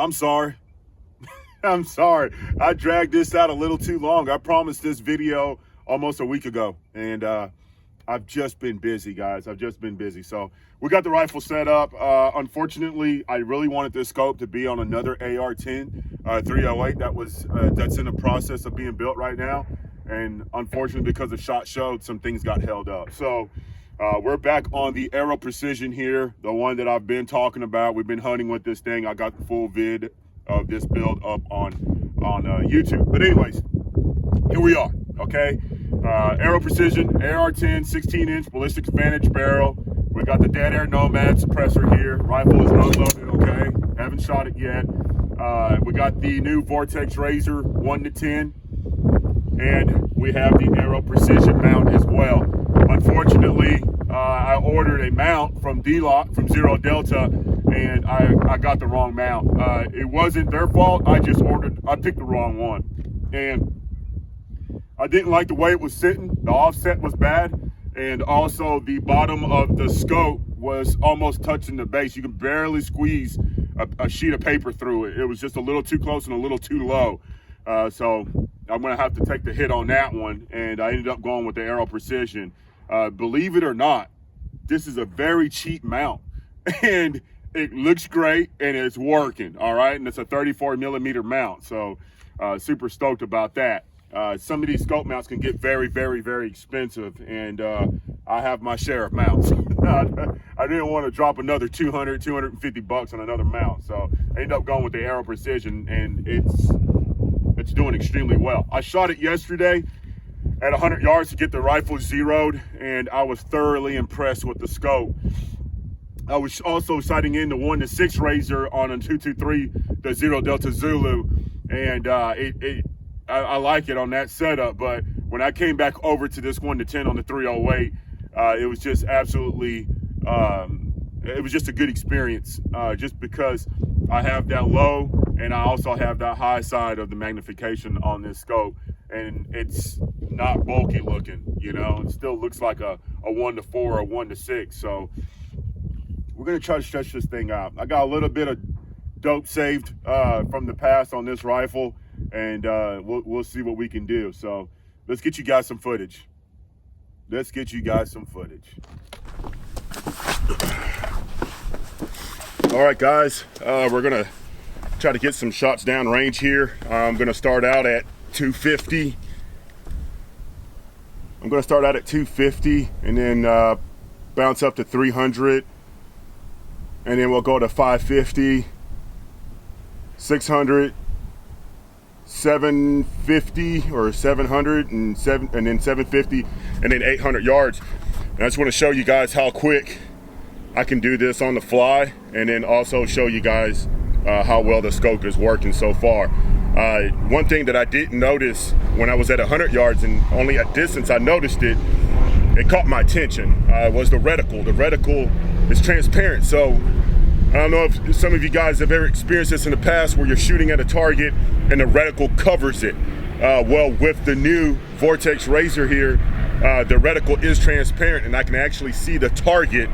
I'm sorry. I'm sorry. I dragged this out a little too long. I promised this video almost a week ago, and I've just been busy, guys. I've just been busy. So we got the rifle set up. Unfortunately, I really wanted this scope to be on another AR-10 308 that's in the process of being built right now. And unfortunately, because the shot showed, some things got held up. So we're back on the Aero Precision here, the one that I've been talking about. We've been hunting with this thing. I got the full vid of this build up on YouTube. But anyways, here we are, okay? Aero Precision, AR-10, 16-inch ballistic advantage barrel. We got the dead air Nomad suppressor here. Rifle is unloaded, okay? Haven't shot it yet. We got the new Vortex Razor 1-10. And we have the Aero Precision mount as well. Unfortunately, I ordered a mount from D-Lock, from Zero Delta, and I got the wrong mount. It wasn't their fault. I picked the wrong one. And I didn't like the way it was sitting. The offset was bad. And also the bottom of the scope was almost touching the base. You could barely squeeze a sheet of paper through it. It was just a little too close and a little too low. So I'm gonna have to take the hit on that one. And I ended up going with the Aero Precision. Believe it or not, this is a very cheap mount. And it looks great and it's working, all right? And it's a 34 millimeter mount. So super stoked about that. Some of these scope mounts can get very, very, very expensive, and I have my share of mounts. I didn't want to drop another 200, 250 bucks on another mount, so I ended up going with the Aero Precision, and it's doing extremely well. I shot it yesterday at 100 yards to get the rifle zeroed, and I was thoroughly impressed with the scope. I was also sighting in the 1-6 Razor on a 223, the Zero Delta Zulu, and I like it on that setup, but when I came back over to this 1-10 on the 308, it was just absolutely, it was just a good experience, just because I have that low and I also have that high side of the magnification on this scope, and it's not bulky looking, you know. It still looks like a 1-4 or a 1-6, so we're gonna try to stretch this thing out. I got a little bit of dope saved from the past on this rifle, and we'll see what we can do. So let's get you guys some footage. All right, guys, we're gonna try to get some shots down range here. I'm gonna start out at 250. And then bounce up to 300, and then we'll go to 550, 600, 750 or 700 and then 750, and then 800 yards. And I just want to show you guys how quick I can do this on the fly, and then also show you guys how well the scope is working so far. One thing that I didn't notice when I was at 100 yards and only at distance, I noticed it caught my attention, was the reticle. The reticle is transparent, so I don't know if some of you guys have ever experienced this in the past, where you're shooting at a target and the reticle covers it. Well, with the new Vortex Razor here, the reticle is transparent, and I can actually see the target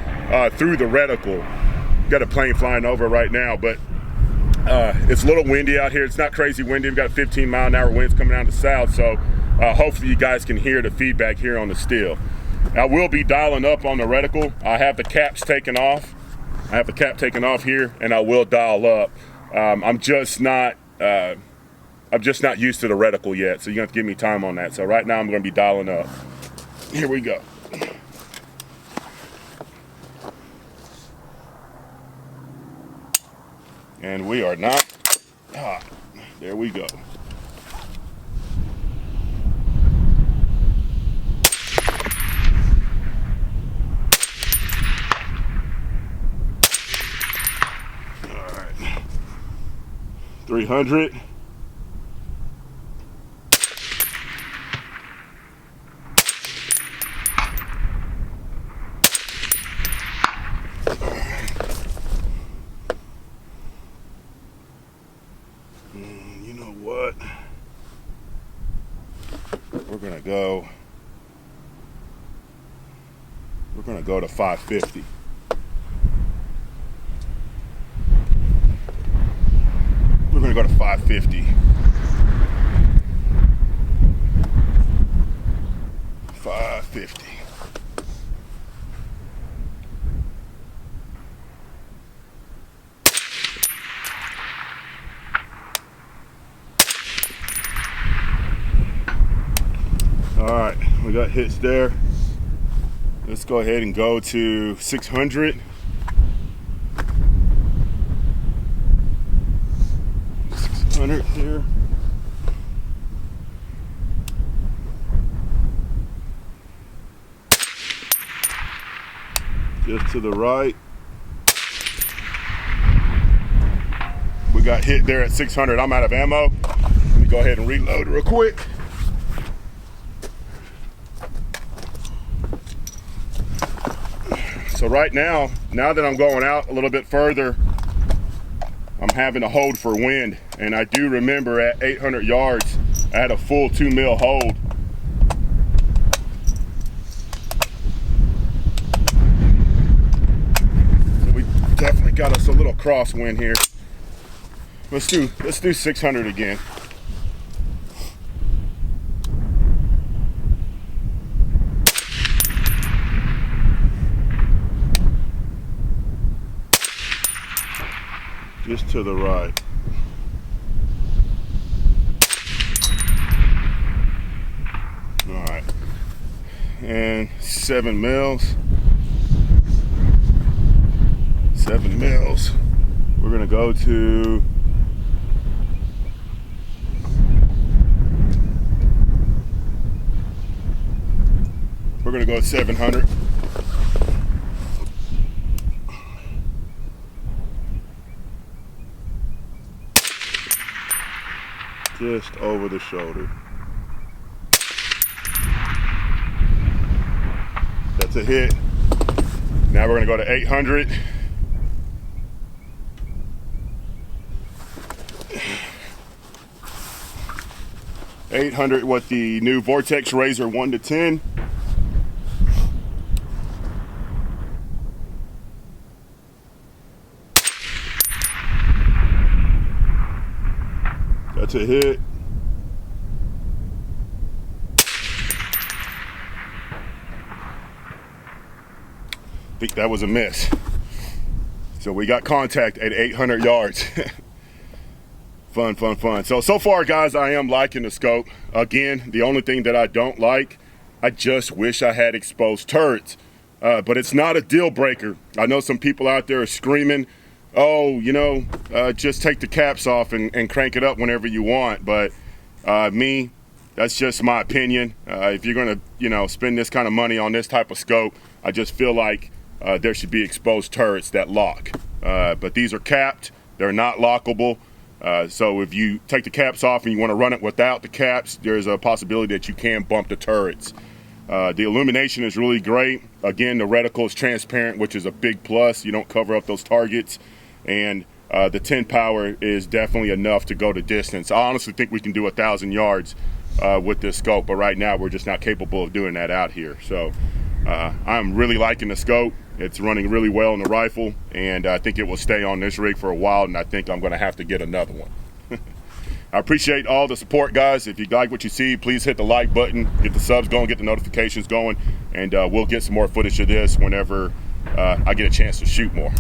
through the reticle. Got a plane flying over right now, but it's a little windy out here. It's not crazy windy. We've got 15-mile-an-hour winds coming out of the south, so hopefully you guys can hear the feedback here on the still. I will be dialing up on the reticle. I have the caps taken off. I have the cap taken off here, and I will dial up. I'm just not used to the reticle yet, so you have to give me time on that. So right now I'm going to be dialing up. Here we go. And we are not. There we go. All right. 300. You know what? We're gonna go to 550. go to 550. 550. All right, we got hits there. Let's go ahead and go to 600. 600 here. Just to the right. We got hit there at 600. I'm out of ammo. Let me go ahead and reload real quick. So right now that I'm going out a little bit further, I'm having to hold for wind. And I do remember at 800 yards, I had a full 2 mil hold. So we definitely got us a little crosswind here. Let's do 600 again. Just to the right. All right. And 7 mils. 7 mils. We're gonna go to we're gonna go 700. Just over the shoulder. That's a hit. Now we're gonna go to 800. .800 with the new Vortex Razor 1 to 10. That's a hit. I think that was a miss. So we got contact at 800 yards. Fun, fun, fun. So far, guys, I am liking the scope. Again, the only thing that I don't like, I just wish I had exposed turrets. But it's not a deal breaker. I know some people out there are screaming, oh, you know, just take the caps off and crank it up whenever you want. But me, that's just my opinion. If you're gonna, you know, spend this kind of money on this type of scope, I just feel like there should be exposed turrets that lock. But these are capped, they're not lockable. So if you take the caps off and you want to run it without the caps, there's a possibility that you can bump the turrets. The illumination is really great. Again, the reticle is transparent, which is a big plus. You don't cover up those targets. And the 10 power is definitely enough to go the distance. I honestly think we can do 1,000 yards with this scope, but right now we're just not capable of doing that out here. So I'm really liking the scope. It's running really well in the rifle, and I think it will stay on this rig for a while, and I think I'm gonna have to get another one. I appreciate all the support, guys. If you like what you see, please hit the like button, get the subs going, get the notifications going, and we'll get some more footage of this whenever I get a chance to shoot more.